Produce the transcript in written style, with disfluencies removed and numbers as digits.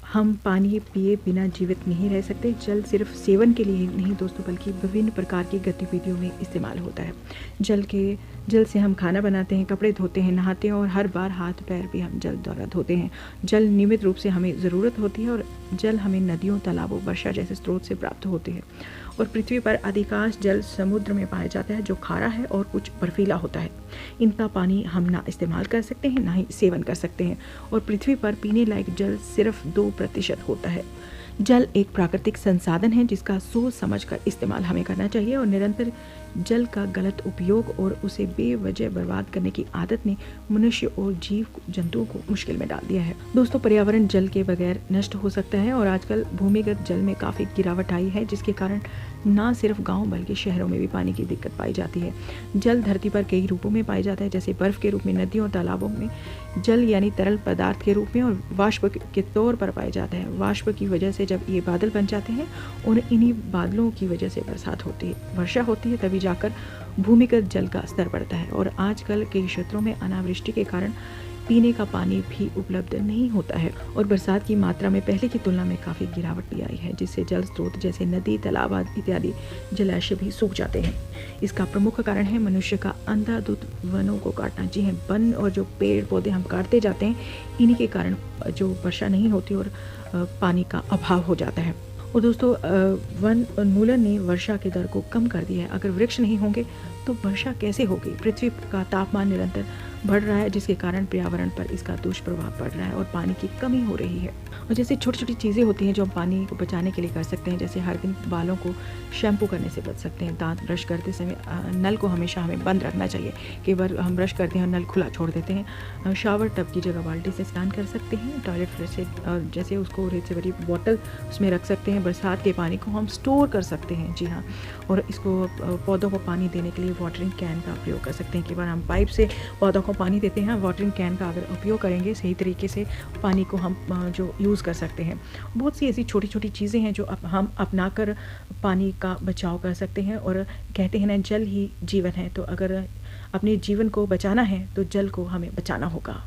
हम पानी पिए बिना जीवित नहीं रह सकते। जल सिर्फ सेवन के लिए नहीं दोस्तों, बल्कि विभिन्न प्रकार की गतिविधियों में इस्तेमाल होता है। जल से हम खाना बनाते हैं, कपड़े धोते हैं, नहाते हैं और हर बार हाथ पैर भी हम जल द्वारा धोते हैं। जल नियमित रूप से हमें ज़रूरत होती है और जल हमें नदियों, तालाबों, वर्षा जैसे स्रोत से प्राप्त होते हैं। और पृथ्वी पर अधिकांश जल समुद्र में पाया जाता है, जो खारा है और कुछ बर्फीला होता है। इनका पानी हम ना इस्तेमाल कर सकते हैं, ना ही सेवन कर सकते हैं। और पृथ्वी पर पीने लायक जल सिर्फ 2% होता है। जल एक प्राकृतिक संसाधन है जिसका सोच समझ कर इस्तेमाल हमें करना चाहिए। और निरंतर जल का गलत उपयोग और उसे बेवजह बर्बाद करने की आदत ने मनुष्य और जीव जंतुओं को मुश्किल में डाल दिया है। दोस्तों, पर्यावरण जल के बगैर नष्ट हो सकता है और आजकल भूमिगत जल में काफ़ी गिरावट आई है, जिसके कारण ना सिर्फ गांव बल्कि शहरों में भी पानी की दिक्कत पाई जाती है। जल धरती पर कई रूपों में पाया जाता है, जैसे बर्फ के रूप में, नदियों और तालाबों में जल यानी तरल पदार्थ के रूप में, और वाष्प के तौर पर पाया जाता है। वाष्प की वजह से जब ये बादल बन जाते हैं और इन्हीं बादलों की वजह से बरसात होती है, वर्षा होती है, तभी जाकर भूमिगत जल का स्तर बढ़ता है। और आजकल कई क्षेत्रों में अनावृष्टि के कारण पीने का पानी भी उपलब्ध नहीं होता है और बरसात की मात्रा में पहले की तुलना में काफ़ी गिरावट भी आई है, जिससे जल स्रोत जैसे नदी, तालाब इत्यादि जलाशय भी सूख जाते हैं। इसका प्रमुख कारण है मनुष्य का अंधाधुंध वनों को काटना। जी हाँ, वन और जो पेड़ पौधे हम काटते जाते हैं, इन्हीं के कारण जो वर्षा नहीं होती और पानी का अभाव हो जाता है। और दोस्तों, वन उन्मूलन ने वर्षा के दर को कम कर दिया है। अगर वृक्ष नहीं होंगे तो वर्षा कैसे होगी? पृथ्वी का तापमान निरंतर बढ़ रहा है, जिसके कारण पर्यावरण पर इसका दुष्प्रभाव पड़ रहा है और पानी की कमी हो रही है। और जैसे छोटी छोटी चीज़ें होती हैं जो हम पानी को बचाने के लिए कर सकते हैं, जैसे हर दिन बालों को शैम्पू करने से बच सकते हैं। दांत ब्रश करते समय नल को हमेशा हमें बंद रखना चाहिए। कई बार हम ब्रश करते हैं और नल खुला छोड़ देते हैं। शावर टब की जगह बाल्टी से स्नान कर सकते हैं। टॉयलेट फ्लश से जैसे उसको रेत से भरी बोतल उसमें रख सकते हैं। बरसात के पानी को हम स्टोर कर सकते हैं। जी हाँ, और इसको पौधों को पानी देने के लिए वाटरिंग कैन का प्रयोग कर सकते हैं। कई बार हम पाइप से पौधों को पानी देते हैं, वाटरिंग कैन का अगर उपयोग करेंगे सही तरीके से, पानी को हम जो यूज़ कर सकते हैं। बहुत सी ऐसी छोटी छोटी चीज़ें हैं जो हम अपना कर पानी का बचाव कर सकते हैं। और कहते हैं ना, जल ही जीवन है, तो अगर अपने जीवन को बचाना है तो जल को हमें बचाना होगा।